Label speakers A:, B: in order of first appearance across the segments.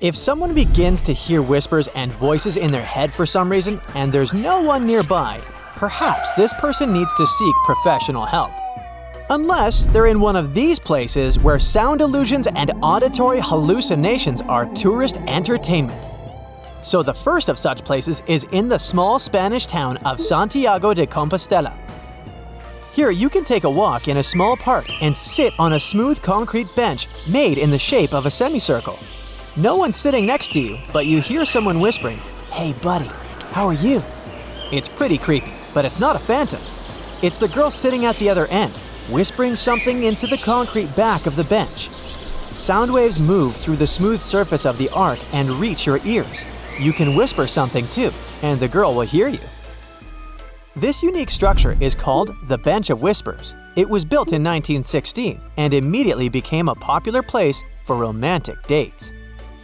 A: If someone begins to hear whispers and voices in their head for some reason, and there's no one nearby, perhaps this person needs to seek professional help. Unless they're in one of these places where sound illusions and auditory hallucinations are tourist entertainment. So the first of such places is in the small Spanish town of Santiago de Compostela. Here you can take a walk in a small park and sit on a smooth concrete bench made in the shape of a semicircle. No one's sitting next to you, but you hear someone whispering, "Hey buddy, how are you?" It's pretty creepy, but it's not a phantom. It's the girl sitting at the other end, whispering something into the concrete back of the bench. Sound waves move through the smooth surface of the arc and reach your ears. You can whisper something too, and the girl will hear you. This unique structure is called the Bench of Whispers. It was built in 1916 and immediately became a popular place for romantic dates.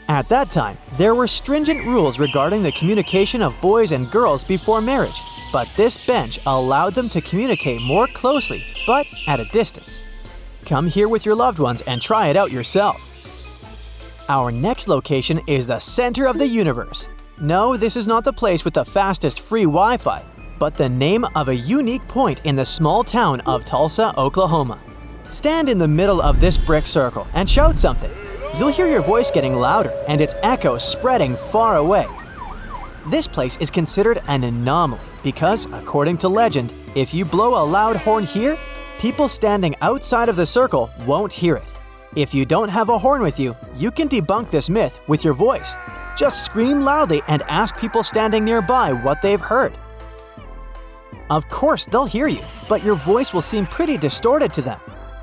A: At that time, there were stringent rules regarding the communication of boys and girls before marriage, but this bench allowed them to communicate more closely, but at a distance. Come here with your loved ones and try it out yourself. Our next location is the center of the universe. No, this is not the place with the fastest free Wi-Fi, but the name of a unique point in the small town of Tulsa, Oklahoma. Stand in the middle of this brick circle and shout something. You'll hear your voice getting louder and its echo spreading far away. This place is considered an anomaly because, according to legend, if you blow a loud horn here, people standing outside of the circle won't hear it. If you don't have a horn with you, you can debunk this myth with your voice. Just scream loudly and ask people standing nearby what they've heard. Of course, they'll hear you, but your voice will seem pretty distorted to them.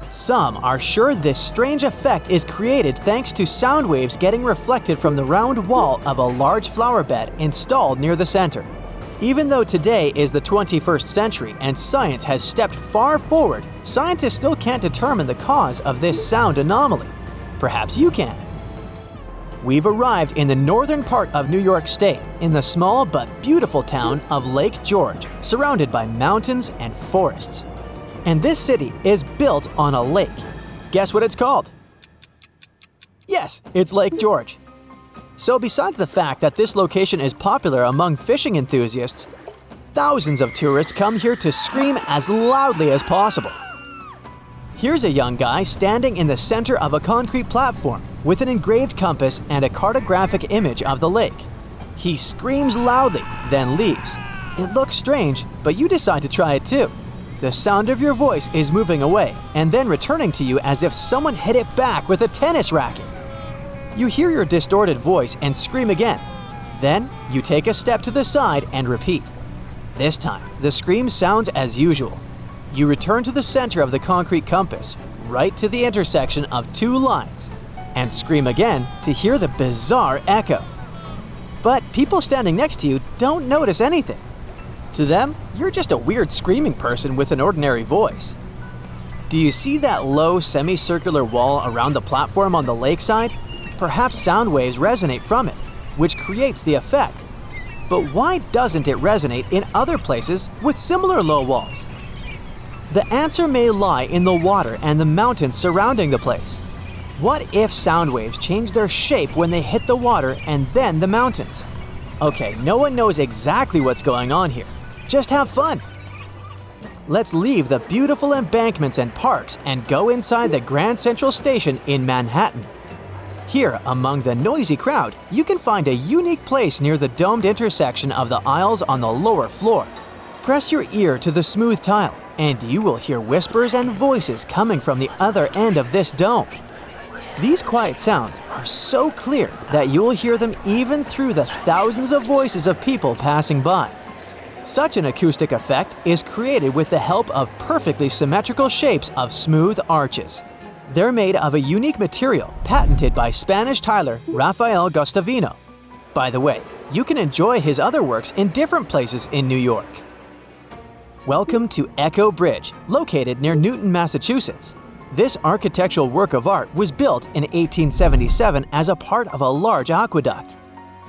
A: Some are sure this strange effect is created thanks to sound waves getting reflected from the round wall of a large flower bed installed near the center. Even though today is the 21st century and science has stepped far forward, scientists still can't determine the cause of this sound anomaly. Perhaps you can. We've arrived in the northern part of New York State, in the small but beautiful town of Lake George, surrounded by mountains and forests. And this city is built on a lake. Guess what it's called? Yes, it's Lake George. So besides the fact that this location is popular among fishing enthusiasts, thousands of tourists come here to scream as loudly as possible. Here's a young guy standing in the center of a concrete platform with an engraved compass and a cartographic image of the lake. He screams loudly, then leaves. It looks strange, but you decide to try it too. The sound of your voice is moving away and then returning to you as if someone hit it back with a tennis racket. You hear your distorted voice and scream again. Then you take a step to the side and repeat. This time, the scream sounds as usual. You return to the center of the concrete compass, right to the intersection of two lines, and scream again to hear the bizarre echo. But people standing next to you don't notice anything. To them, you're just a weird screaming person with an ordinary voice. Do you see that low semicircular wall around the platform on the lakeside? Perhaps sound waves resonate from it, which creates the effect. But why doesn't it resonate in other places with similar low walls? The answer may lie in the water and the mountains surrounding the place. What if sound waves change their shape when they hit the water and then the mountains? Okay, no one knows exactly what's going on here. Just have fun. Let's leave the beautiful embankments and parks and go inside the Grand Central Station in Manhattan. Here, among the noisy crowd, you can find a unique place near the domed intersection of the aisles on the lower floor. Press your ear to the smooth tile, and you will hear whispers and voices coming from the other end of this dome. These quiet sounds are so clear that you will hear them even through the thousands of voices of people passing by. Such an acoustic effect is created with the help of perfectly symmetrical shapes of smooth arches. They're made of a unique material patented by Spanish tiler Rafael Guastavino. By the way, you can enjoy his other works in different places in New York. Welcome to Echo Bridge, located near Newton, Massachusetts. This architectural work of art was built in 1877 as a part of a large aqueduct.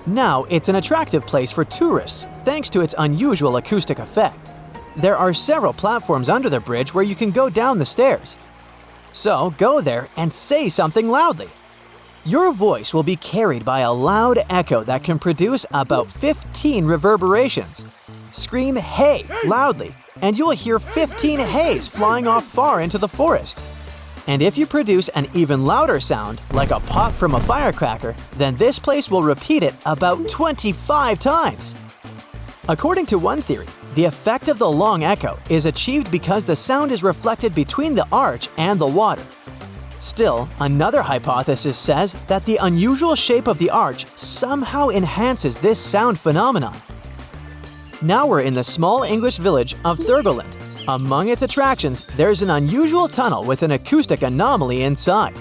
A: Now it's an attractive place for tourists thanks to its unusual acoustic effect. There are several platforms under the bridge where you can go down the stairs. So go there and say something loudly. Your voice will be carried by a loud echo that can produce about 15 reverberations. Scream "hey" loudly, and you'll hear 15 hays flying off far into the forest. And if you produce an even louder sound, like a pop from a firecracker, then this place will repeat it about 25 times. According to one theory, the effect of the long echo is achieved because the sound is reflected between the arch and the water. Still, another hypothesis says that the unusual shape of the arch somehow enhances this sound phenomenon. Now we're in the small English village of Thurgoland. Among its attractions, there's an unusual tunnel with an acoustic anomaly inside.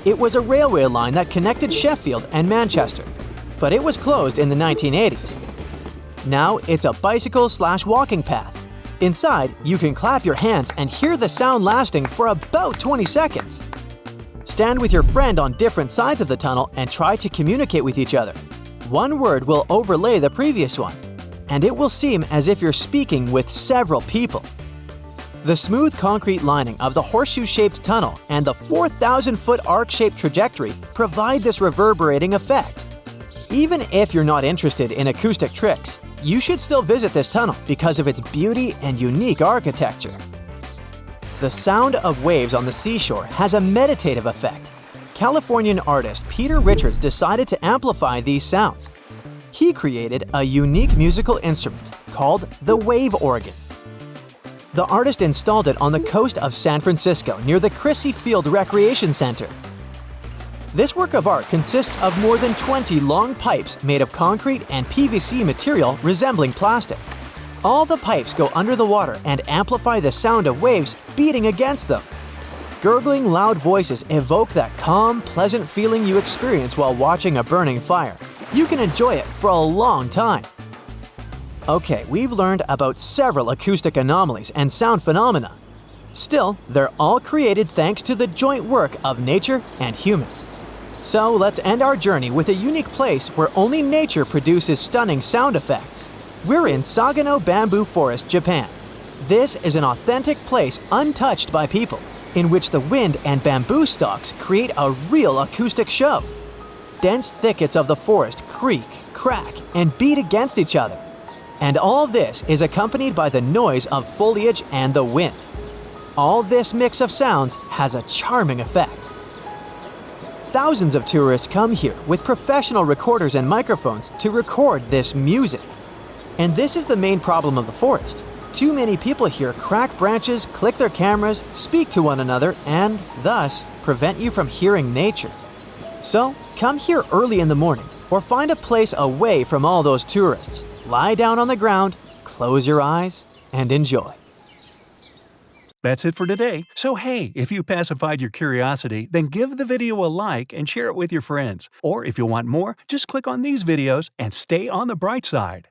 A: It was a railway line that connected Sheffield and Manchester, but it was closed in the 1980s. Now it's a bicycle/walking path. Inside, you can clap your hands and hear the sound lasting for about 20 seconds. Stand with your friend on different sides of the tunnel and try to communicate with each other. One word will overlay the previous one, and it will seem as if you're speaking with several people. The smooth concrete lining of the horseshoe-shaped tunnel and the 4,000-foot arc-shaped trajectory provide this reverberating effect. Even if you're not interested in acoustic tricks, you should still visit this tunnel because of its beauty and unique architecture. The sound of waves on the seashore has a meditative effect. Californian artist Peter Richards decided to amplify these sounds. He created a unique musical instrument called the wave organ. The artist installed it on the coast of San Francisco near the Crissy Field Recreation Center. This work of art consists of more than 20 long pipes made of concrete and PVC material resembling plastic. All the pipes go under the water and amplify the sound of waves beating against them. Gurgling loud voices evoke that calm, pleasant feeling you experience while watching a burning fire. You can enjoy it for a long time. Okay, we've learned about several acoustic anomalies and sound phenomena. Still, they're all created thanks to the joint work of nature and humans. So let's end our journey with a unique place where only nature produces stunning sound effects. We're in Sagano Bamboo Forest, Japan. This is an authentic place untouched by people, in which the wind and bamboo stalks create a real acoustic show. Dense thickets of the forest creak, crack, and beat against each other. And all this is accompanied by the noise of foliage and the wind. All this mix of sounds has a charming effect. Thousands of tourists come here with professional recorders and microphones to record this music. And this is the main problem of the forest. Too many people here crack branches, click their cameras, speak to one another, and thus prevent you from hearing nature. So, come here early in the morning or find a place away from all those tourists. Lie down on the ground, close your eyes, and enjoy.
B: That's it for today. So hey, if you pacified your curiosity, then give the video a like and share it with your friends. Or if you want more, just click on these videos and stay on the bright side.